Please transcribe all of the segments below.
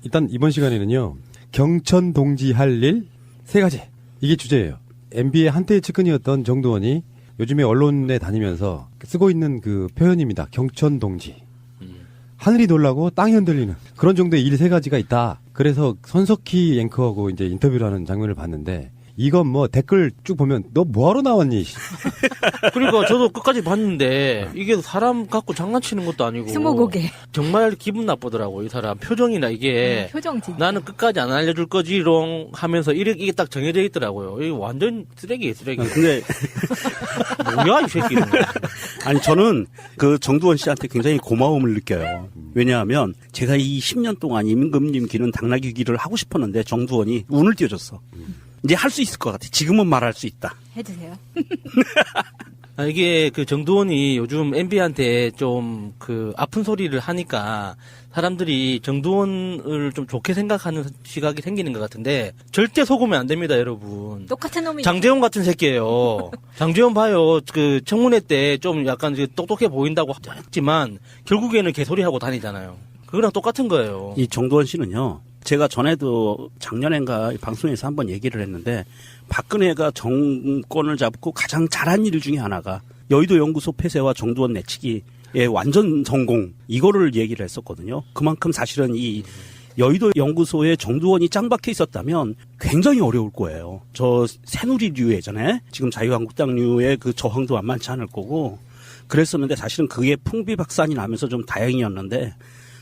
일단 이번 시간에는요. 경천 동지 할 일 3가지. 이게 주제예요. MB의 한때의 측근이었던 정두원이 요즘에 언론에 다니면서 쓰고 있는 그 표현입니다. 경천 동지. 하늘이 놀라고 땅이 흔들리는 그런 정도의 일 3가지가 있다. 그래서 손석희 앵커하고 이제 인터뷰를 하는 장면을 봤는데 이건 뭐 댓글 쭉 보면 너 뭐하러 나왔니? 그러니까 저도 끝까지 봤는데 이게 사람 갖고 장난치는 것도 아니고 스무고개. 정말 기분 나쁘더라고. 이 사람 표정이나 이게 표정 진짜. 나는 끝까지 안 알려줄 거지롱 하면서 이게 딱 정해져 있더라고요. 이게 완전 쓰레기예요, 쓰레기. 근데 뭐야 이 새끼는. 아니 저는 그 정두원 씨한테 굉장히 고마움을 느껴요. 왜냐하면 제가 이 10년 동안 임금님 기는 당나귀 기를 하고 싶었는데 정두원이 운을 띄워줬어. 이제 할 수 있을 것 같아. 지금은 말할 수 있다. 해주세요. 이게 그 정두원이 요즘 MB한테 좀 그 아픈 소리를 하니까 사람들이 정두원을 좀 좋게 생각하는 시각이 생기는 것 같은데 절대 속으면 안 됩니다, 여러분. 똑같은 놈이. 장재원 같은 새끼예요. 장재원 봐요. 그 청문회 때 좀 약간 똑똑해 보인다고 했지만 결국에는 개소리하고 다니잖아요. 그거랑 똑같은 거예요. 이 정두원 씨는요. 제가 전에도 작년엔가 방송에서 한번 얘기를 했는데 박근혜가 정권을 잡고 가장 잘한 일 중에 하나가 여의도 연구소 폐쇄와 정두원 내치기의 완전 성공 이거를 얘기를 했었거든요. 그만큼 사실은 이 여의도 연구소에 정두원이 짱 박혀 있었다면 굉장히 어려울 거예요. 저 새누리류 예전에 지금 자유한국당류의 그 저항도 만만치 않을 거고 그랬었는데 사실은 그게 풍비박산이 나면서 좀 다행이었는데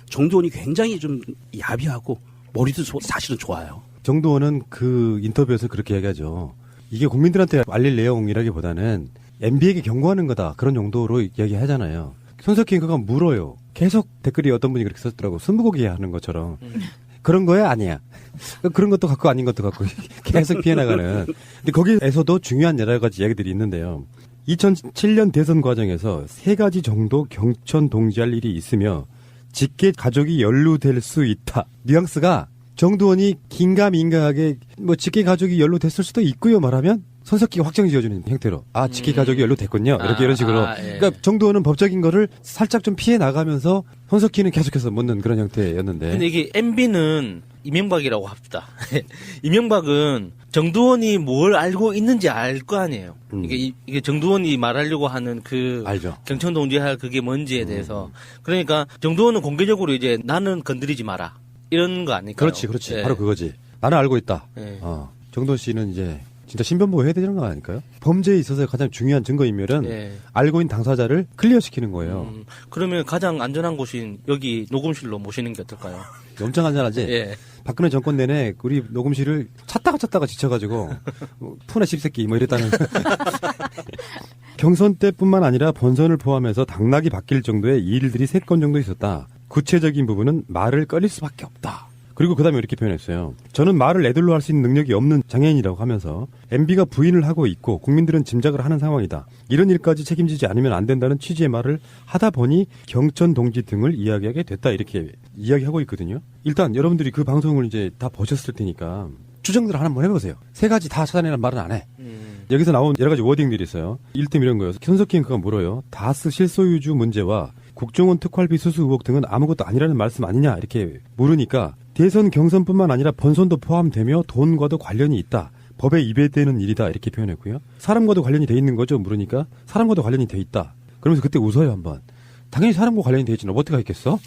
정두원이 굉장히 좀 야비하고 머리도 사실은 좋아요. 정두원은 그 인터뷰에서 그렇게 얘기하죠. 이게 국민들한테 알릴 내용이라기보다는 MB에게 경고하는 거다. 그런 정도로 이야기하잖아요. 손석희 앵커가 물어요. 계속 댓글이 어떤 분이 그렇게 썼더라고. 스무고개 하는 것처럼. 그런 거야? 아니야. 그런 것도 갖고 아닌 것도 갖고 계속 피해나가는. 근데 거기에서도 중요한 여러 가지 이야기들이 있는데요. 2007년 대선 과정에서 3가지 정도 경천 동지할 일이 있으며 직계 가족이 연루될 수 있다. 뉘앙스가 정두원이 긴가민가하게 뭐 직계 가족이 연루됐을 수도 있고요 말하면 손석희가 확정 지어주는 형태로 직계 가족이 연루됐군요. 이렇게 이런 식으로. 예. 그러니까 정두원은 법적인 거를 살짝 좀 피해 나가면서 손석희는 계속해서 묻는 그런 형태였는데. 근데 이게 MB는 이명박이라고 합시다. 이명박은 정두원이 뭘 알고 있는지 알 거 아니에요. 이게 정두원이 말하려고 하는 그 알죠. 경천 동지할 그게 뭔지에 대해서. 그러니까 정두원은 공개적으로 이제 나는 건드리지 마라. 이런 거 아닐까요? 그렇지. 예. 바로 그거지. 나는 알고 있다. 예. 정두원 씨는 이제 진짜 신변보호 해야 되는 거 아닐까요? 범죄에 있어서 가장 중요한 증거인멸은 예. 알고 있는 당사자를 클리어시키는 거예요. 그러면 가장 안전한 곳인 여기 녹음실로 모시는 게 어떨까요? 엄청 안전하지? 예. 박근혜 정권 내내 우리 녹음실을 찾다가 지쳐가지고 푸나 씹새끼 뭐 이랬다는. 경선 때뿐만 아니라 본선을 포함해서 당락이 바뀔 정도의 일들이 3건 정도 있었다. 구체적인 부분은 말을 꺼릴 수밖에 없다. 그리고 그 다음에 이렇게 표현했어요. 저는 말을 애들로 할 수 있는 능력이 없는 장애인이라고 하면서 MB가 부인을 하고 있고 국민들은 짐작을 하는 상황이다. 이런 일까지 책임지지 않으면 안 된다는 취지의 말을 하다 보니 경천 동지 등을 이야기하게 됐다. 이렇게 이야기하고 있거든요. 일단 여러분들이 그 방송을 이제 다 보셨을 테니까 추정들을 한번 해보세요. 3가지 다 찾아내는 말은 안 해. 여기서 나온 여러 가지 워딩들이 있어요. 일템 이런 거예요. 손석희 앵커가 물어요. 다스 실소유주 문제와 국정원 특활비 수수 의혹 등은 아무것도 아니라는 말씀 아니냐 이렇게 물으니까 대선 경선뿐만 아니라 본선도 포함되며 돈과도 관련이 있다. 법에 위배되는 일이다. 이렇게 표현했고요. 사람과도 관련이 돼 있는 거죠. 물으니까 사람과도 관련이 돼 있다. 그러면서 그때 웃어요 한번. 당연히 사람과 관련이 돼 있지. 너 어떻게 했겠어?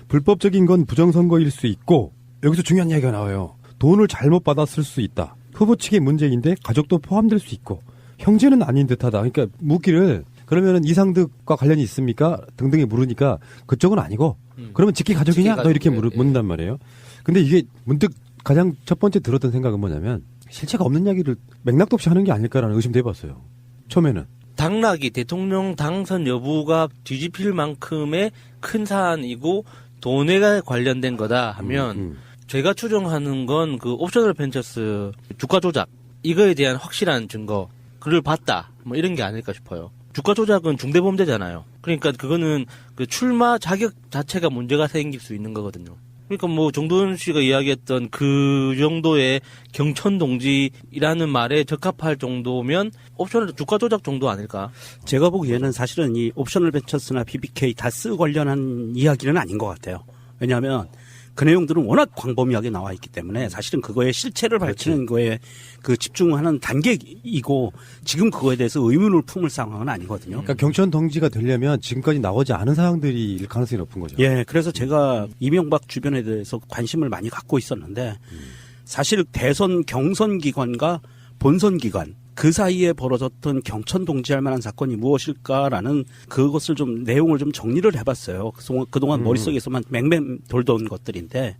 불법적인 건 부정선거일 수 있고 여기서 중요한 이야기가 나와요. 돈을 잘못 받았을 수 있다. 후보 측의 문제인데 가족도 포함될 수 있고 형제는 아닌 듯하다. 그러니까 묻기를 그러면은 이상득과 관련이 있습니까? 등등에 물으니까 그쪽은 아니고 그러면 직계 가족이냐? 너 이렇게 묻는단 말이에요. 근데 이게 문득 가장 첫 번째 들었던 생각은 뭐냐면 실체가 없는 이야기를 맥락도 없이 하는 게 아닐까라는 의심도 해봤어요. 처음에는. 당락이 대통령 당선 여부가 뒤집힐 만큼의 큰 사안이고 돈에 관련된 거다 하면 제가 추정하는 건 그 옵셔널 벤처스 주가 조작 이거에 대한 확실한 증거 그를 봤다 뭐 이런 게 아닐까 싶어요. 주가 조작은 중대범죄잖아요. 그러니까 그거는 그 출마 자격 자체가 문제가 생길 수 있는 거거든요. 그러니까 뭐 정두원 씨가 이야기했던 그 정도의 경천 동지라는 말에 적합할 정도면 옵셔널 주가 조작 정도 아닐까? 제가 보기에는 사실은 이 옵셔널 벤처스나 BBK 다스 관련한 이야기는 아닌 것 같아요. 왜냐하면 그 내용들은 워낙 광범위하게 나와 있기 때문에 사실은 그거의 실체를 밝히는 거에 그 집중하는 단계이고 지금 그거에 대해서 의문을 품을 상황은 아니거든요. 그러니까 경천 동지가 되려면 지금까지 나오지 않은 사항들이 일 가능성이 높은 거죠. 예, 그래서 제가 이명박 주변에 대해서 관심을 많이 갖고 있었는데 사실 대선 경선 기관과 본선 기관 그 사이에 벌어졌던 경천 동지할 만한 사건이 무엇일까라는 그것을 좀 내용을 좀 정리를 해봤어요. 그동안 머릿속에서만 맹맹 돌던 것들인데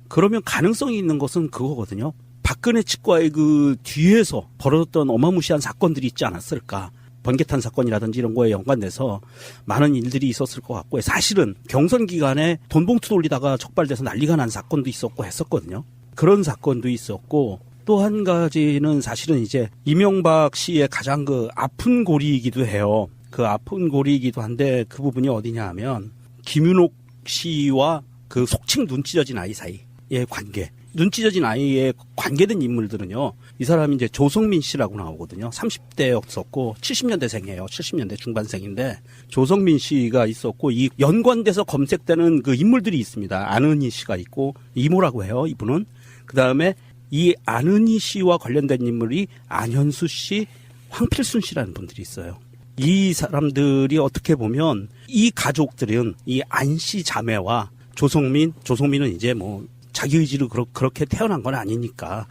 그러면 가능성이 있는 것은 그거거든요. 박근혜 측과의 그 뒤에서 벌어졌던 어마무시한 사건들이 있지 않았을까. 번개탄 사건이라든지 이런 거에 연관돼서 많은 일들이 있었을 것 같고 사실은 경선 기간에 돈 봉투 돌리다가 적발돼서 난리가 난 사건도 있었고 했었거든요. 그런 사건도 있었고 또 한 가지는 사실은 이제 이명박 씨의 가장 그 아픈 고리이기도 해요. 그 아픈 고리이기도 한데 그 부분이 어디냐 하면 김윤옥 씨와 그 속칭 눈찢어진 아이 사이의 관계. 눈찢어진 아이에 관계된 인물들은요. 이 사람이 이제 조성민 씨라고 나오거든요. 30대였었고 70년대생이에요. 70년대 중반생인데 조성민 씨가 있었고 이 연관돼서 검색되는 그 인물들이 있습니다. 안은희 씨가 있고 이모라고 해요. 이분은. 그다음에 이 안은희 씨와 관련된 인물이 안현수 씨, 황필순 씨라는 분들이 있어요. 이 사람들이 어떻게 보면 이 가족들은 이 안 씨 자매와 조성민은 이제 뭐 자기 의지로 그렇게 태어난 건 아니니까.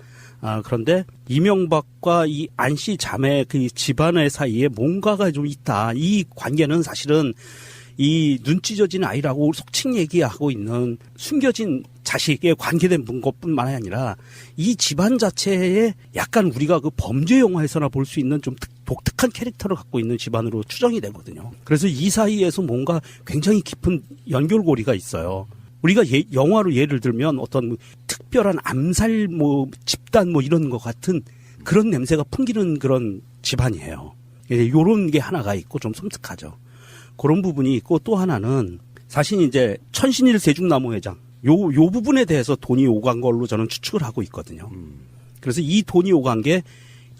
그런데 이명박과 이 안 씨 자매 그 집안의 사이에 뭔가가 좀 있다. 이 관계는 사실은 이 눈찢어진 아이라고 속칭 얘기하고 있는 숨겨진 자식에 관계된 것뿐만 아니라 이 집안 자체에 약간 우리가 그 범죄 영화에서나 볼 수 있는 좀 독특한 캐릭터를 갖고 있는 집안으로 추정이 되거든요. 그래서 이 사이에서 뭔가 굉장히 깊은 연결고리가 있어요. 우리가 영화로 예를 들면 어떤 특별한 암살 집단 이런 것 같은 그런 냄새가 풍기는 그런 집안이에요. 요런 게 하나가 있고 좀 섬뜩하죠. 그런 부분이 있고 또 하나는 사실 이제 천신일 세죽나무 회장 요 부분에 대해서 돈이 오간 걸로 저는 추측을 하고 있거든요. 그래서 이 돈이 오간 게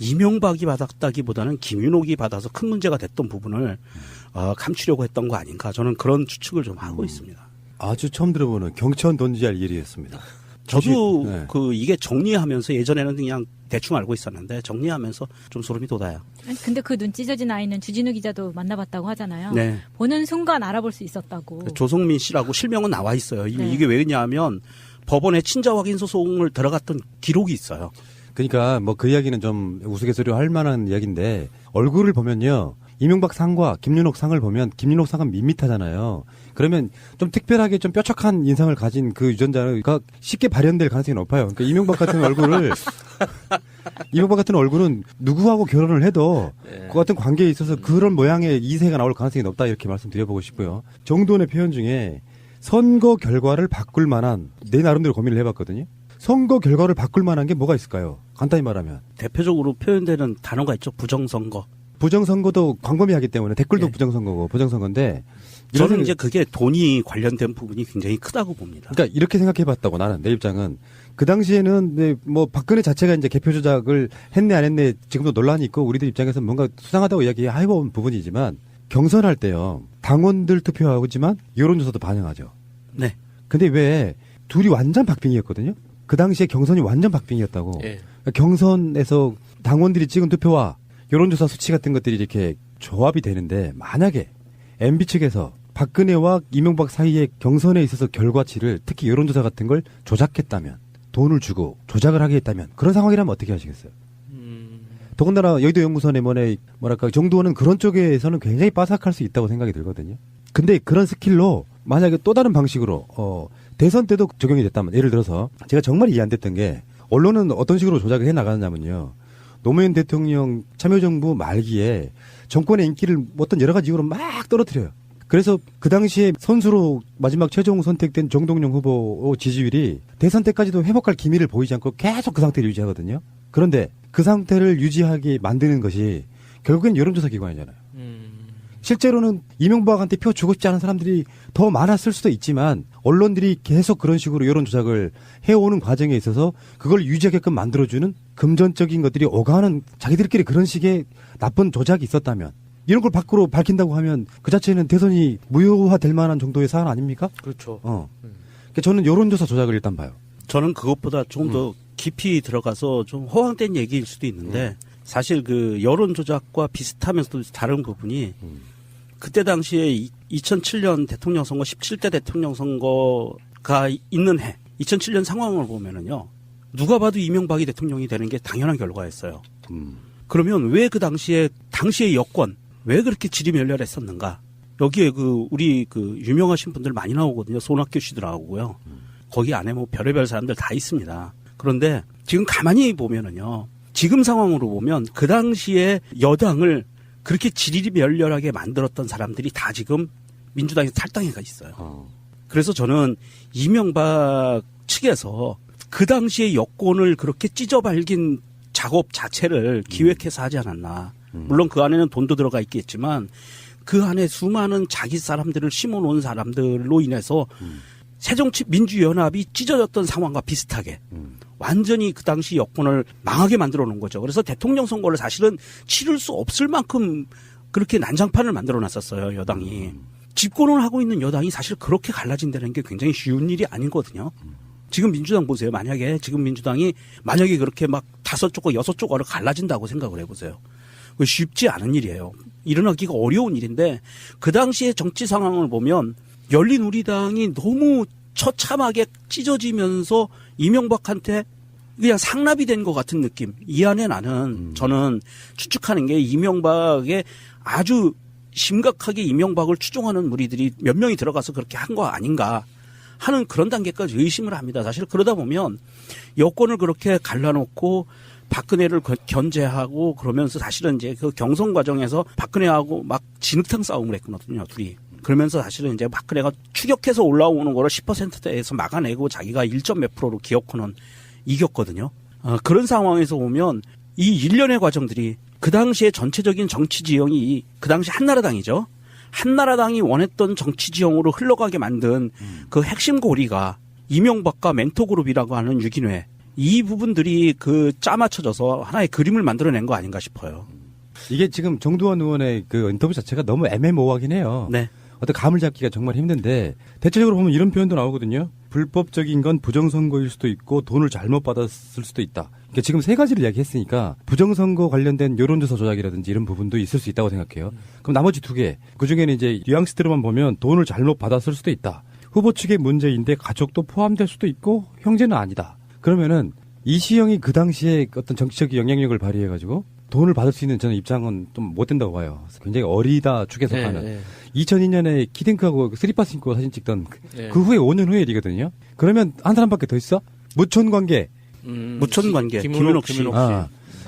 이명박이 받았다기보다는 김윤옥이 받아서 큰 문제가 됐던 부분을 감추려고 했던 거 아닌가 저는 그런 추측을 좀 하고 있습니다. 아주 처음 들어보는 경천 돈지할 일이었습니다. 저도 네. 이게 정리하면서 예전에는 그냥 대충 알고 있었는데 정리하면서 좀 소름이 돋아요. 아니, 근데 그 눈 찢어진 아이는 주진우 기자도 만나봤다고 하잖아요. 네. 보는 순간 알아볼 수 있었다고. 조성민 씨라고 실명은 나와 있어요. 네. 이게 왜냐하면 법원에 친자 확인 소송을 들어갔던 기록이 있어요. 그러니까 뭐 그 이야기는 좀 우스갯소리로 할 만한 이야기인데 얼굴을 보면요. 이명박 상과 김윤옥 상을 보면 김윤옥 상은 밋밋하잖아요. 그러면 좀 특별하게 좀 뾰족한 인상을 가진 그 유전자가 쉽게 발현될 가능성이 높아요. 그러니까 이명박 같은 얼굴은 누구하고 결혼을 해도 그 같은 관계에 있어서 그런 모양의 이세가 나올 가능성이 높다 이렇게 말씀드려보고 싶고요. 정도원의 표현 중에 선거 결과를 바꿀 만한 내 나름대로 고민을 해봤거든요. 선거 결과를 바꿀 만한 게 뭐가 있을까요? 간단히 말하면. 대표적으로 표현되는 단어가 있죠. 부정선거. 부정선거도 광범위하기 때문에 댓글도 네. 부정선거인데 저는 이제 그게 돈이 관련된 부분이 굉장히 크다고 봅니다. 그러니까 이렇게 생각해봤다고 나는 내 입장은 그 당시에는 네, 뭐 박근혜 자체가 이제 개표 조작을 했네 안 했네 지금도 논란이 있고 우리들 입장에서 뭔가 수상하다고 이야기해본 부분이지만 경선할 때요 당원들 투표하지만 여론조사도 반영하죠. 네. 근데 왜 둘이 완전 박빙이었거든요. 그 당시에 경선이 완전 박빙이었다고. 예. 그러니까 경선에서 당원들이 찍은 투표와 여론조사 수치 같은 것들이 이렇게 조합이 되는데 만약에 MB 측에서 박근혜와 이명박 사이의 경선에 있어서 결과치를 특히 여론조사 같은 걸 조작했다면 돈을 주고 조작을 하게 했다면 그런 상황이라면 어떻게 하시겠어요? 더군다나 여의도 연구소 내면에 뭐랄까 정도는 그런 쪽에서는 굉장히 빠삭할 수 있다고 생각이 들거든요. 근데 그런 스킬로 만약에 또 다른 방식으로 대선 때도 적용이 됐다면 예를 들어서 제가 정말 이해 안 됐던 게 언론은 어떤 식으로 조작을 해 나가느냐면요. 노무현 대통령 참여정부 말기에 정권의 인기를 어떤 여러 가지 이유로 막 떨어뜨려요. 그래서 그 당시에 선수로 마지막 최종 선택된 정동영 후보 지지율이 대선 때까지도 회복할 기미를 보이지 않고 계속 그 상태를 유지하거든요. 그런데 그 상태를 유지하게 만드는 것이 결국엔 여론조사 기관이잖아요. 실제로는 이명박한테 표 주고 싶지 않은 사람들이 더 많았을 수도 있지만 언론들이 계속 그런 식으로 여론 조작을 해오는 과정에 있어서 그걸 유지하게끔 만들어주는 금전적인 것들이 오가는 자기들끼리 그런 식의 나쁜 조작이 있었다면 이런 걸 밖으로 밝힌다고 하면 그 자체는 대선이 무효화될 만한 정도의 사안 아닙니까? 그렇죠. 그러니까 저는 여론조사 조작을 일단 봐요. 저는 그것보다 좀 더 깊이 들어가서 좀 허황된 얘기일 수도 있는데 사실 그 여론 조작과 비슷하면서도 다른 부분이 그때 당시에 2007년 대통령 선거 17대 대통령 선거가 있는 해 2007년 상황을 보면은요. 누가 봐도 이명박이 대통령이 되는 게 당연한 결과였어요. 그러면 왜 그 당시에 여권 왜 그렇게 지리멸렬했었는가? 여기에 우리 유명하신 분들 많이 나오거든요. 손학규 씨도 나오고요. 거기 안에 뭐 별의별 사람들 다 있습니다. 그런데 지금 가만히 보면은요. 지금 상황으로 보면 그 당시에 여당을 그렇게 지리멸렬하게 만들었던 사람들이 다 지금 민주당에서 탈당해 가 있어요. 그래서 저는 이명박 측에서 그 당시에 여권을 그렇게 찢어발긴 작업 자체를 기획해서 하지 않았나. 물론 그 안에는 돈도 들어가 있겠지만 그 안에 수많은 자기 사람들을 심어놓은 사람들로 인해서 새정치민주연합이 찢어졌던 상황과 비슷하게 완전히 그 당시 여권을 망하게 만들어 놓은 거죠. 그래서 대통령 선거를 사실은 치를 수 없을 만큼 그렇게 난장판을 만들어 놨었어요, 여당이. 집권을 하고 있는 여당이 사실 그렇게 갈라진다는 게 굉장히 쉬운 일이 아니거든요. 지금 민주당 보세요. 만약에 지금 민주당이 만약에 그렇게 막 5쪽, 6쪽으로 갈라진다고 생각을 해보세요. 그거 쉽지 않은 일이에요. 일어나기가 어려운 일인데 그 당시의 정치 상황을 보면 열린우리당이 너무 처참하게 찢어지면서 이명박한테 그냥 상납이 된 것 같은 느낌. 이 안에 나는 저는 추측하는 게 이명박에 아주 심각하게 이명박을 추종하는 무리들이 몇 명이 들어가서 그렇게 한 거 아닌가 하는 그런 단계까지 의심을 합니다. 사실 그러다 보면 여권을 그렇게 갈라놓고 박근혜를 견제하고 그러면서 사실은 이제 그 경선 과정에서 박근혜하고 막 진흙탕 싸움을 했거든요, 둘이. 그러면서 사실은 이제 박근혜가 추격해서 올라오는 거를 10%대에서 막아내고 자기가 1점 몇 프로로 기어코는 이겼거든요. 그런 상황에서 보면 이 일련의 과정들이 그 당시에 전체적인 정치 지형이 그 당시 한나라당이죠. 한나라당이 원했던 정치 지형으로 흘러가게 만든 그 핵심 고리가 이명박과 멘토그룹이라고 하는 유기뇌. 이 부분들이 짜맞춰져서 하나의 그림을 만들어낸 거 아닌가 싶어요. 이게 지금 정두원 의원의 그 인터뷰 자체가 너무 애매모호하긴 해요. 네. 어떤 감을 잡기가 정말 힘든데 대체적으로 보면 이런 표현도 나오거든요. 불법적인 건 부정선거일 수도 있고 돈을 잘못 받았을 수도 있다. 그러니까 지금 세 가지를 이야기했으니까 부정선거 관련된 여론조사 조작이라든지 이런 부분도 있을 수 있다고 생각해요. 그럼 나머지 두 개. 그중에는 이제 뉘앙스대로만 보면 돈을 잘못 받았을 수도 있다. 후보 측의 문제인데 가족도 포함될 수도 있고 형제는 아니다. 그러면은 이시영이 그 당시에 어떤 정치적 영향력을 발휘해가지고 돈을 받을 수 있는 저는 입장은 좀 못 된다고 봐요. 굉장히 어리다 축에 속하는. 네. 2002년에 키딩크하고 쓰리파 신고 사진 찍던 네. 그 후에 5년 후의 일이거든요. 그러면 한 사람밖에 더 있어? 무촌관계. 무촌관계. 김은옥 씨.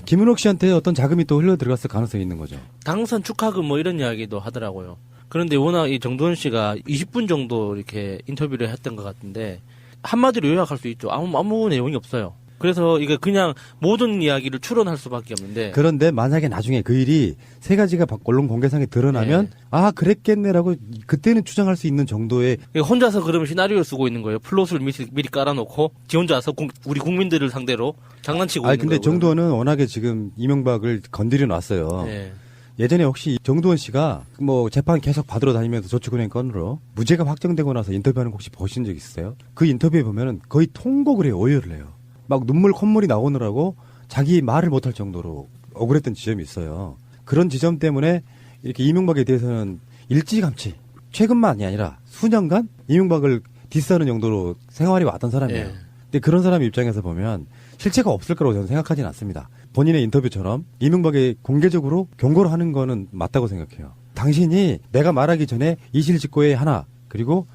김은옥 씨한테 어떤 자금이 또 흘러 들어갔을 가능성이 있는 거죠. 당선 축하금 뭐 이런 이야기도 하더라고요. 그런데 워낙 이 정두원 씨가 20분 정도 이렇게 인터뷰를 했던 것 같은데 한마디로 요약할 수 있죠. 아무 내용이 없어요. 그래서 이게 그냥 모든 이야기를 추론할 수밖에 없는데. 그런데 만약에 나중에 그 일이 세 가지가 언론 공개상에 드러나면 아 그랬겠네라고 그때는 추정할 수 있는 정도의 혼자서 그러면 시나리오를 쓰고 있는 거예요. 플롯을 미리 깔아놓고 지 혼자서 우리 국민들을 상대로 장난치고 있는 거예요. 근데 정두원은 워낙에 지금 이명박을 건드려 놨어요. 네. 예전에 혹시 정두원 씨가 뭐 재판 계속 받으러 다니면서 저축은행 건으로 무죄가 확정되고 나서 인터뷰하는 거 혹시 보신 적 있어요? 그 인터뷰에 보면은 거의 통곡을 해요. 오열을 해요. 막 눈물 콧물이 나오느라고 자기 말을 못할 정도로 억울했던 지점이 있어요. 그런 지점 때문에 이렇게 이명박에 대해서는 일찌감치 최근만이 아니라 수년간 이명박을 디스하는 정도로 생활이 왔던 사람이에요. 근데 그런 사람 입장에서 보면 실체가 없을 거라고 저는 생각하지는 않습니다. 본인의 인터뷰처럼 이명박에 공개적으로 경고를 하는 거는 맞다고 생각해요. 당신이 내가 말하기 전에 이실직고의 하나 그리고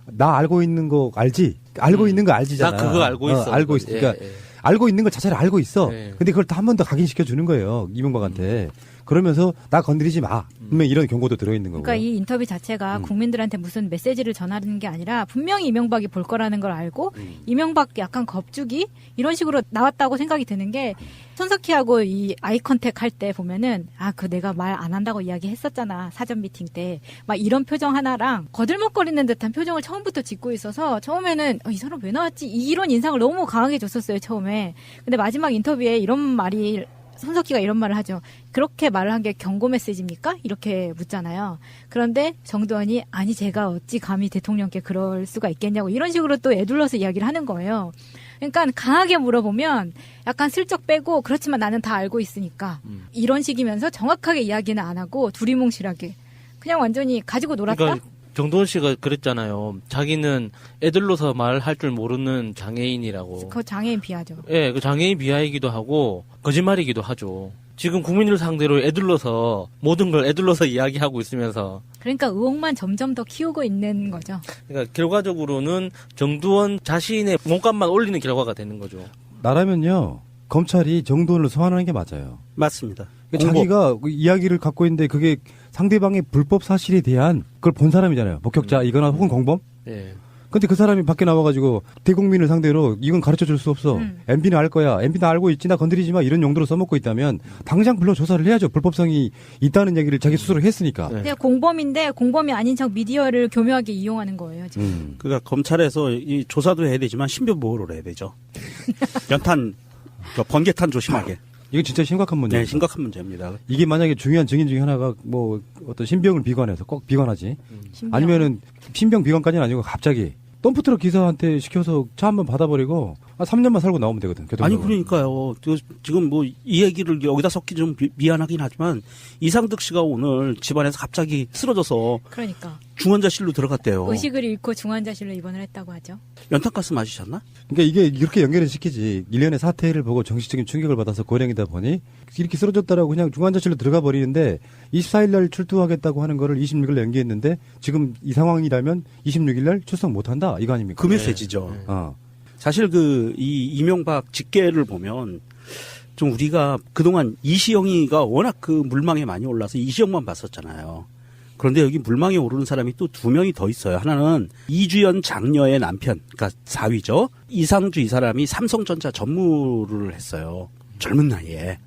나 알고 있는 거 알지? 알고 있는 거 알지잖아. 나 그거 알고 있어. 알고 있어. 그러니까 알고 있는 거 자체를 알고 있어. 근데 그걸 또 한 번 더 각인시켜 주는 거예요. 이명박한테. 그러면서 나 건드리지 마. 분명 이런 경고도 들어있는 거고. 그러니까 이 인터뷰 자체가 국민들한테 무슨 메시지를 전하는 게 아니라 분명히 이명박이 볼 거라는 걸 알고 이명박 약간 겁주기 이런 식으로 나왔다고 생각이 드는 게 손석희하고 이 아이 컨택 할 때 보면은 그 내가 말 안 한다고 이야기했었잖아. 사전 미팅 때. 막 이런 표정 하나랑 거들먹거리는 듯한 표정을 처음부터 짓고 있어서 처음에는 이 사람 왜 나왔지? 이런 인상을 너무 강하게 줬었어요. 처음에. 근데 마지막 인터뷰에 이런 말이 손석희가 이런 말을 하죠. 그렇게 말을 한 게 경고 메시지입니까? 이렇게 묻잖아요. 그런데 정두환이 아니 제가 어찌 감히 대통령께 그럴 수가 있겠냐고 이런 식으로 또 애둘러서 이야기를 하는 거예요. 그러니까 강하게 물어보면 약간 슬쩍 빼고 그렇지만 나는 다 알고 있으니까 이런 식이면서 정확하게 이야기는 안 하고 두리뭉실하게 그냥 완전히 가지고 놀았다? 그러니까 정도원 씨가 그랬잖아요. 자기는 애들로서 말할 줄 모르는 장애인이라고. 그 장애인 비하죠. 예, 그 장애인 비하이기도 하고 거짓말이기도 하죠. 지금 국민을 상대로 애들러서 모든 걸 애들러서 이야기하고 있으면서 그러니까 의혹만 점점 더 키우고 있는 거죠. 그러니까 결과적으로는 정두원 자신의 몸값만 올리는 결과가 되는 거죠. 나라면요 검찰이 정도원을 소환하는 게 맞아요. 맞습니다. 그러니까 자기가 이야기를 갖고 있는데 그게 상대방의 불법 사실에 대한 그걸 본 사람이잖아요. 목격자 이거나 혹은 공범. 예. 근데 그 사람이 밖에 나와가지고 대국민을 상대로 이건 가르쳐 줄 수 없어. MB는 알 거야. MB 나 알고 있지. 나 건드리지 마. 이런 용도로 써먹고 있다면 당장 불러 조사를 해야죠. 불법성이 있다는 얘기를 자기 스스로 했으니까. 네. 그냥 공범인데 공범이 아닌 척 미디어를 교묘하게 이용하는 거예요. 지금. 그러니까 검찰에서 이 조사도 해야 되지만 신변 보호를 해야 되죠. 연탄, 번개탄 조심하게. 이거 진짜 심각한 문제예요. 네, 심각한 문제입니다. 이게 만약에 중요한 증인 중에 하나가 뭐 어떤 신병을 비관해서 꼭 비관하지. 신병. 아니면은 신병 비관까지는 아니고 갑자기 덤프트럭 기사한테 시켜서 차 한번 받아버리고 3년만 살고 나오면 되거든. 아니 그러니까요. 지금 뭐 이 얘기를 여기다 섞기 좀 미안하긴 하지만 이상득 씨가 오늘 집안에서 갑자기 쓰러져서 그러니까 중환자실로 들어갔대요. 의식을 잃고 중환자실로 입원을 했다고 하죠. 연탄가스 맞으셨나? 그러니까 이게 이렇게 연결을 시키지. 일련의 사태를 보고 정신적인 충격을 받아서 고령이다 보니 이렇게 쓰러졌다라고 그냥 중환자실로 들어가 버리는데 24일 날 출두하겠다고 하는 거를 26일 연기했는데 지금 이 상황이라면 26일 날 출석 못 한다. 이거 아닙니까? 그 메시지죠. 네. 사실 이 이명박 직계를 보면 좀 우리가 그동안 이시영이가 워낙 그 물망에 많이 올라서 이시영만 봤었잖아요. 그런데 여기 물망에 오르는 사람이 또 2명이 더 있어요. 하나는 이주연 장녀의 남편, 그러니까 사위죠. 이상주 이 사람이 삼성전자 전무를 했어요. 젊은 나이에.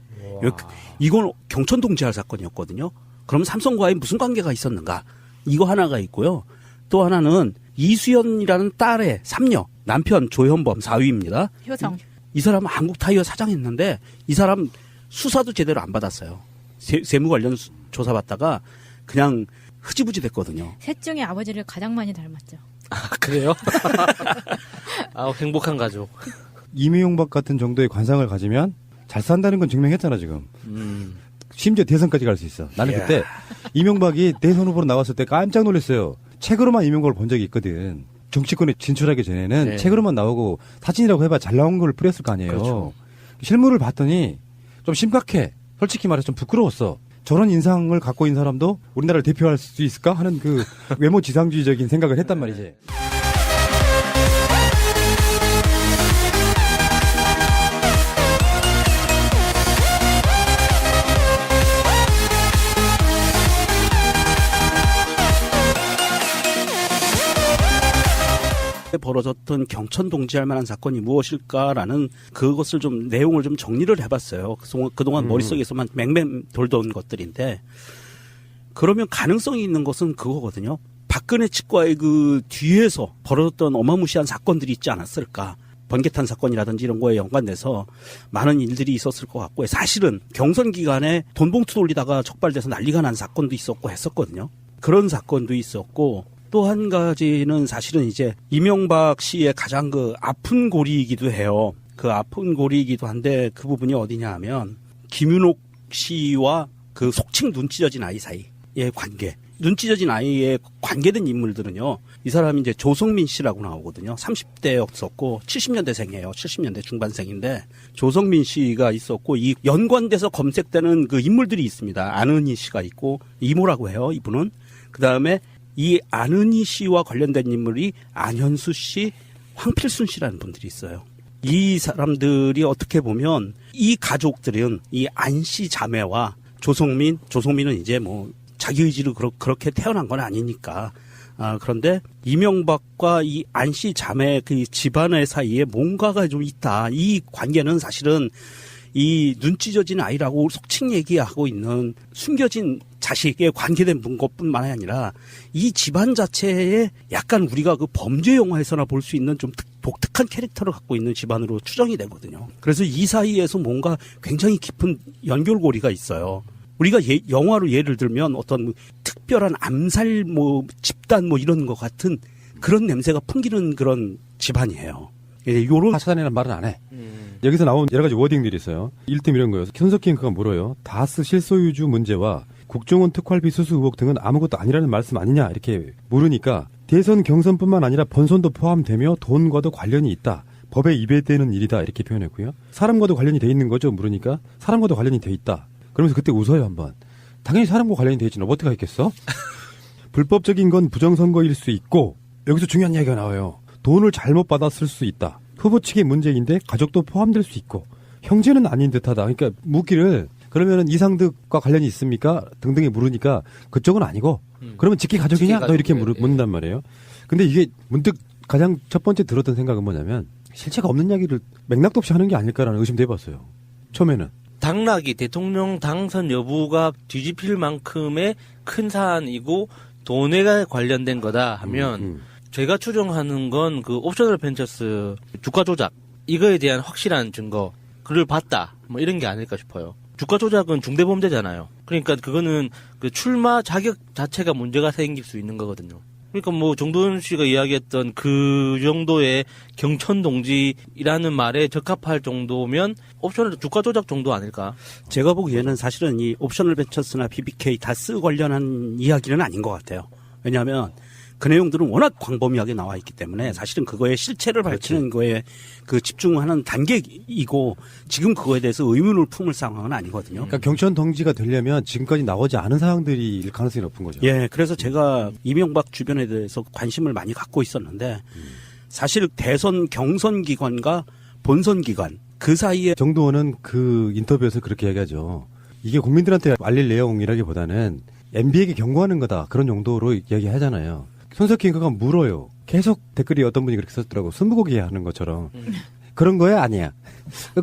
이건 경천동 지하 사건이었거든요. 그럼 삼성과의 무슨 관계가 있었는가? 이거 하나가 있고요. 또 하나는 이수연이라는 딸의 삼녀, 남편 조현범 사위입니다. 효성. 이 사람은 한국타이어 사장했는데 이 사람 수사도 제대로 안 받았어요. 세무 관련 조사받다가 그냥 흐지부지 됐거든요. 셋 중에 아버지를 가장 많이 닮았죠. 아, 그래요? 아, 행복한 가족. 이명박 같은 정도의 관상을 가지면 잘 산다는 건 증명했잖아 지금. 심지어 대선까지 갈 수 있어. 나는 그때 이명박이 대선 후보로 나왔을 때 깜짝 놀랐어요. 책으로만 이명박을 본 적이 있거든. 정치권에 진출하기 전에는 네. 책으로만 나오고 사진이라고 해봐 잘 나온 걸 뿌렸을 거 아니에요. 그렇죠. 실물을 봤더니 좀 심각해. 솔직히 말해서 좀 부끄러웠어. 저런 인상을 갖고 있는 사람도 우리나라를 대표할 수 있을까 하는 그 외모 지상주의적인 생각을 했단 말이지. 벌어졌던 경천동지할 만한 사건이 무엇일까라는 그것을 좀 내용을 좀 정리를 해봤어요. 그동안 머릿속에서만 맹맹 돌던 것들인데 그러면 가능성이 있는 것은 그거거든요. 박근혜 측과의 그 뒤에서 벌어졌던 어마무시한 사건들이 있지 않았을까. 번개탄 사건이라든지 이런 거에 연관돼서 많은 일들이 있었을 것 같고 사실은 경선 기간에 돈 봉투 돌리다가 적발돼서 난리가 난 사건도 있었고 했었거든요. 그런 사건도 있었고 또 한 가지는 사실은 이제 이명박 씨의 가장 그 아픈 고리이기도 해요. 그 아픈 고리이기도 한데 그 부분이 어디냐 하면 김윤옥 씨와 그 속칭 눈찢어진 아이 사이의 관계. 눈찢어진 아이에 관계된 인물들은요. 이 사람이 이제 조성민 씨라고 나오거든요. 30대였었고 70년대생이에요. 70년대 중반생인데 조성민 씨가 있었고 이 연관돼서 검색되는 그 인물들이 있습니다. 안은희 씨가 있고 이모라고 해요. 이분은. 그다음에 이 안은희 씨와 관련된 인물이 안현수 씨, 황필순 씨라는 분들이 있어요. 이 사람들이 어떻게 보면 이 가족들은 이 안 씨 자매와 조성민은 이제 뭐 자기 의지로 그렇게 태어난 건 아니니까. 그런데 이명박과 이 안 씨 자매 그 집안의 사이에 뭔가가 좀 있다. 이 관계는 사실은 이 눈찢어진 아이라고 속칭 얘기하고 있는 숨겨진 자식에 관계된 것뿐만 아니라 이 집안 자체에 약간 우리가 그 범죄 영화에서나 볼 수 있는 좀 독특한 캐릭터를 갖고 있는 집안으로 추정이 되거든요. 그래서 이 사이에서 뭔가 굉장히 깊은 연결고리가 있어요. 우리가 영화로 예를 들면 어떤 특별한 암살 집단 이런 것 같은 그런 냄새가 풍기는 그런 집안이에요. 예, 요런 하사단이라는 말은 안 해. 여기서 나온 여러 가지 워딩들이 있어요. 일등 이런 거예요. 손석희가 물어요. 다스 실소유주 문제와 국정원 특활비 수수 의혹 등은 아무것도 아니라는 말씀 아니냐 이렇게 물으니까 대선 경선뿐만 아니라 본선도 포함되며 돈과도 관련이 있다. 법에 위배되는 일이다 이렇게 표현했고요. 사람과도 관련이 돼 있는 거죠 물으니까 사람과도 관련이 돼 있다. 그러면서 그때 웃어요 한번. 당연히 사람과 관련이 돼 있지. 너 어떻게 하겠어? 불법적인 건 부정선거일 수 있고 여기서 중요한 이야기가 나와요. 돈을 잘못 받았을 수 있다. 후보 측의 문제인데 가족도 포함될 수 있고 형제는 아닌 듯하다. 그러니까 묻기를 그러면은 이상득과 관련이 있습니까? 등등에 물으니까 그쪽은 아니고 그러면 직계 가족이냐? 너 이렇게 묻는단 말이에요. 근데 이게 문득 가장 첫 번째 들었던 생각은 뭐냐면 실체가 없는 이야기를 맥락도 없이 하는 게 아닐까라는 의심도 해봤어요. 처음에는. 당락이 대통령 당선 여부가 뒤집힐 만큼의 큰 사안이고 돈에 관련된 거다 하면 제가 추정하는 건 그 옵셔널 벤처스 주가 조작 이거에 대한 확실한 증거 그를 봤다 뭐 이런 게 아닐까 싶어요. 주가 조작은 중대범죄잖아요. 그러니까 그거는 그 출마 자격 자체가 문제가 생길 수 있는 거거든요. 그러니까 뭐 정도현 씨가 이야기했던 그 정도의 경천 동지라는 말에 적합할 정도면 옵셔널 주가 조작 정도 아닐까? 제가 보기에는 사실은 이 옵셔널 벤처스나 BBK 다스 관련한 이야기는 아닌 것 같아요. 왜냐하면 그 내용들은 워낙 광범위하게 나와 있기 때문에 사실은 그거의 실체를 밝히는 거에 그 집중하는 단계이고 지금 그거에 대해서 의문을 품을 상황은 아니거든요. 그러니까 경천 동지가 되려면 지금까지 나오지 않은 사항들일 가능성이 높은 거죠. 예, 그래서 제가 이명박 주변에 대해서 관심을 많이 갖고 있었는데 사실 대선 경선 기관과 본선 기관 그 사이에 정두원은 그 인터뷰에서 그렇게 얘기하죠. 이게 국민들한테 알릴 내용이라기보다는 MB에게 경고하는 거다. 그런 용도로 이야기하잖아요. 손석희 그가 물어요. 계속 댓글이 어떤 분이 그렇게 썼더라고. 스무고개 하는 것처럼. 그런 거야? 아니야.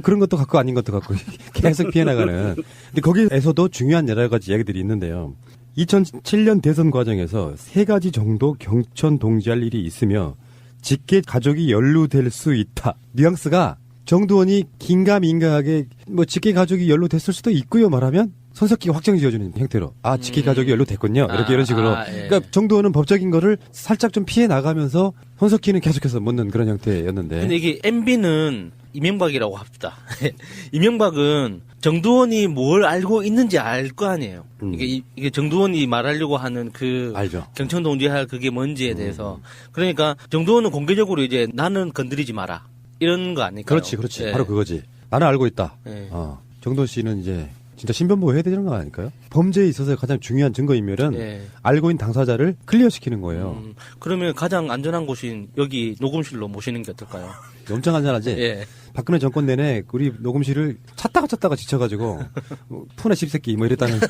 그런 것도 갖고 아닌 것도 갖고 계속 피해나가는. 근데 거기에서도 중요한 여러 가지 이야기들이 있는데요. 2007년 대선 과정에서 3가지 정도 경천 동지할 일이 있으며 직계 가족이 연루될 수 있다. 뉘앙스가 정두원이 긴가민가하게 뭐 직계 가족이 연루됐을 수도 있고요 말하면 손석희가 확정 지어주는 형태로 직계 가족이 연루됐군요. 이런 식으로. 예. 그러니까 정두원은 법적인 거를 살짝 좀 피해 나가면서 손석희는 계속해서 묻는 그런 형태였는데. 근데 이게 MB는 이명박이라고 합시다. 이명박은 정두원이 뭘 알고 있는지 알 거 아니에요. 이게 정두원이 말하려고 하는 그 알죠. 경천 동지할 그게 뭔지에 대해서. 그러니까 정두원은 공개적으로 이제 나는 건드리지 마라. 이런 거 아닐까요? 그렇지. 예. 바로 그거지. 나는 알고 있다. 예. 정두원 씨는 이제 진짜 신변보호 해야 되는 거 아닐까요? 범죄에 있어서 가장 중요한 증거인멸은 예. 알고 있는 당사자를 클리어시키는 거예요. 그러면 가장 안전한 곳인 여기 녹음실로 모시는 게 어떨까요? 엄청 안전하지? 예. 박근혜 정권 내내 우리 녹음실을 찾다가 지쳐가지고 푸네 씹새끼 뭐 이랬다는.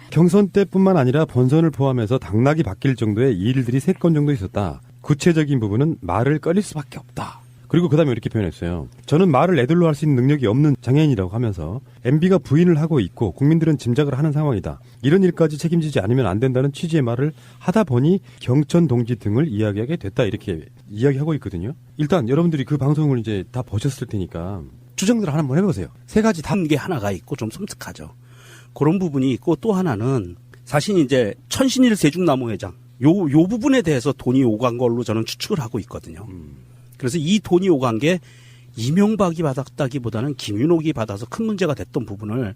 경선 때뿐만 아니라 본선을 포함해서 당락이 바뀔 정도의 일들이 3건 정도 있었다. 구체적인 부분은 말을 꺼릴 수밖에 없다. 그리고 그 다음에 이렇게 표현했어요. 저는 말을 애들로 할 수 있는 능력이 없는 장애인이라고 하면서 MB가 부인을 하고 있고 국민들은 짐작을 하는 상황이다. 이런 일까지 책임지지 않으면 안 된다는 취지의 말을 하다 보니 경천 동지 등을 이야기하게 됐다. 이렇게 이야기하고 있거든요. 일단 여러분들이 그 방송을 이제 다 보셨을 테니까 추정들 한번 해보세요. 3가지 다. 한 게 하나가 있고 좀 섬뜩하죠. 그런 부분이 있고 또 하나는 사실 이제 천신일 세중나무 회장 요 부분에 대해서 돈이 오간 걸로 저는 추측을 하고 있거든요. 그래서 이 돈이 오간 게 이명박이 받았다기보다는 김윤옥이 받아서 큰 문제가 됐던 부분을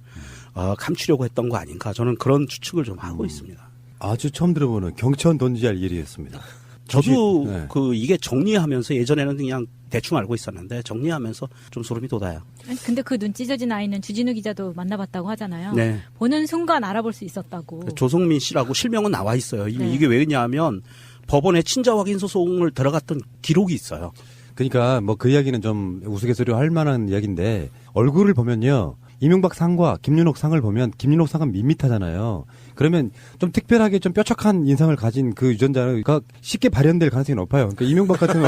감추려고 했던 거 아닌가. 저는 그런 추측을 좀 하고 있습니다. 아주 처음 들어보는 경천 동지할 일이었습니다. 저도 네. 이게 정리하면서 예전에는 그냥 대충 알고 있었는데 정리하면서 좀 소름이 돋아요. 아니, 근데 그 눈 찢어진 아이는 주진우 기자도 만나봤다고 하잖아요. 네. 보는 순간 알아볼 수 있었다고. 조성민 씨라고 실명은 나와 있어요. 네. 이게 왜냐하면 법원에 친자 확인 소송을 들어갔던 기록이 있어요. 그러니까 뭐 그 이야기는 좀 우스갯소리로 할 만한 이야기인데 얼굴을 보면요. 이명박 상과 김윤옥 상을 보면 김윤옥 상은 밋밋하잖아요. 그러면 좀 특별하게 좀 뾰족한 인상을 가진 그 유전자가 쉽게 발현될 가능성이 높아요. 그러니까 이명박 같은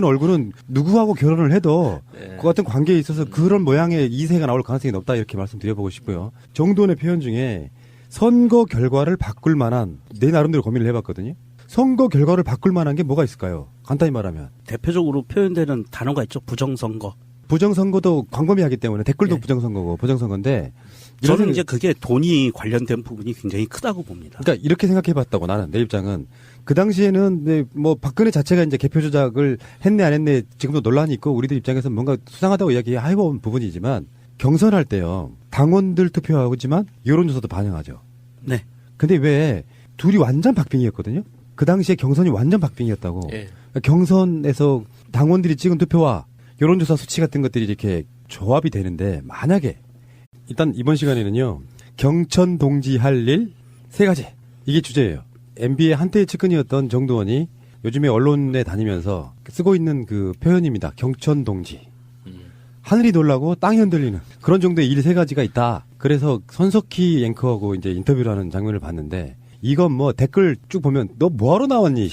얼굴은 누구하고 결혼을 해도 그 같은 관계에 있어서 그런 모양의 2세가 나올 가능성이 높다 이렇게 말씀드려보고 싶고요. 정도원의 표현 중에 선거 결과를 바꿀 만한 내 나름대로 고민을 해봤거든요. 선거 결과를 바꿀 만한 게 뭐가 있을까요? 간단히 말하면. 대표적으로 표현되는 단어가 있죠. 부정선거. 부정선거도 광범위하기 때문에 댓글도 예. 부정선거고 부정선거인데 저는 이제 그게 돈이 관련된 부분이 굉장히 크다고 봅니다. 그러니까 이렇게 생각해봤다고 나는 내 입장은 그 당시에는 네, 뭐 박근혜 자체가 이제 개표 조작을 했네 안 했네 지금도 논란이 있고 우리들 입장에서 뭔가 수상하다고 이야기해본 부분이지만 경선할 때요 당원들 투표하지만 여론조사도 반영하죠. 네. 근데 왜 둘이 완전 박빙이었거든요. 그 당시에 경선이 완전 박빙이었다고. 예. 그러니까 경선에서 당원들이 찍은 투표와 여론조사 수치 같은 것들이 이렇게 조합이 되는데 만약에 일단 이번 시간에는요 경천 동지할 일 세 가지 이게 주제예요. MB의 한때의 측근이었던 정두원이 요즘에 언론에 다니면서 쓰고 있는 그 표현입니다. 경천 동지. 하늘이 놀라고 땅이 흔들리는 그런 정도의 일 세 가지가 있다. 그래서 손석희 앵커하고 이제 인터뷰를 하는 장면을 봤는데 이건 뭐 댓글 쭉 보면 너 뭐하러 나왔니?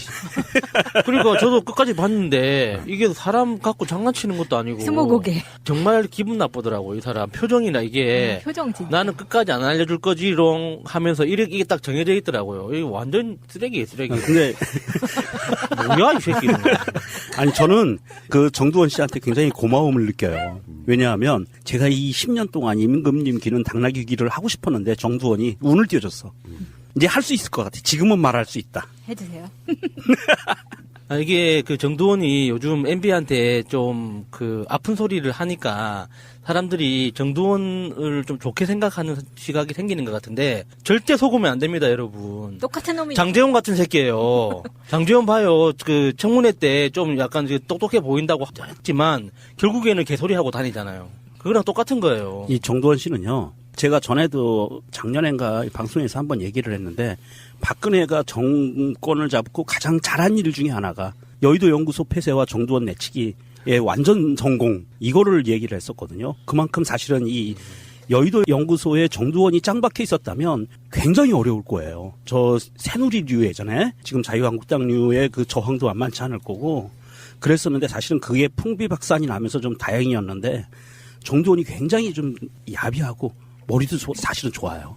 그러니까 저도 끝까지 봤는데 이게 사람 갖고 장난치는 것도 아니고 스무고개. 정말 기분 나쁘더라고 이 사람 표정이나 이게 표정 진짜. 나는 끝까지 안 알려줄 거지롱 하면서 이게 딱 정해져 있더라고요. 이게 완전 쓰레기예요 쓰레기. 근데 뭐야 이 새끼는. 아니 저는 그 정두원 씨한테 굉장히 고마움을 느껴요. 왜냐하면 제가 이 10년 동안 임금님 기는 당나귀 기를 하고 싶었는데 정두원이 운을 띄워줬어. 이제 할 수 있을 것 같아. 지금은 말할 수 있다. 해주세요. 아, 이게 그 정두원이 요즘 MB한테 좀 그 아픈 소리를 하니까 사람들이 정두원을 좀 좋게 생각하는 시각이 생기는 것 같은데 절대 속으면 안 됩니다, 여러분. 똑같은 놈이. 장재원 같은 새끼예요. 장재원 봐요. 그 청문회 때 좀 약간 똑똑해 보인다고 했지만 결국에는 개소리하고 다니잖아요. 그거랑 똑같은 거예요. 이 정두원 씨는요. 제가 전에도 작년엔가 방송에서 한번 얘기를 했는데 박근혜가 정권을 잡고 가장 잘한 일 중에 하나가 여의도 연구소 폐쇄와 정두원 내치기의 완전 성공 이거를 얘기를 했었거든요. 그만큼 사실은 이 여의도 연구소에 정두원이 짱 박혀 있었다면 굉장히 어려울 거예요. 저 새누리류 예전에 지금 자유한국당류의 그 저항도 만만치 않을 거고 그랬었는데 사실은 그게 풍비박산이 나면서 좀 다행이었는데 정두원이 굉장히 좀 야비하고 머리도 사실은 좋아요.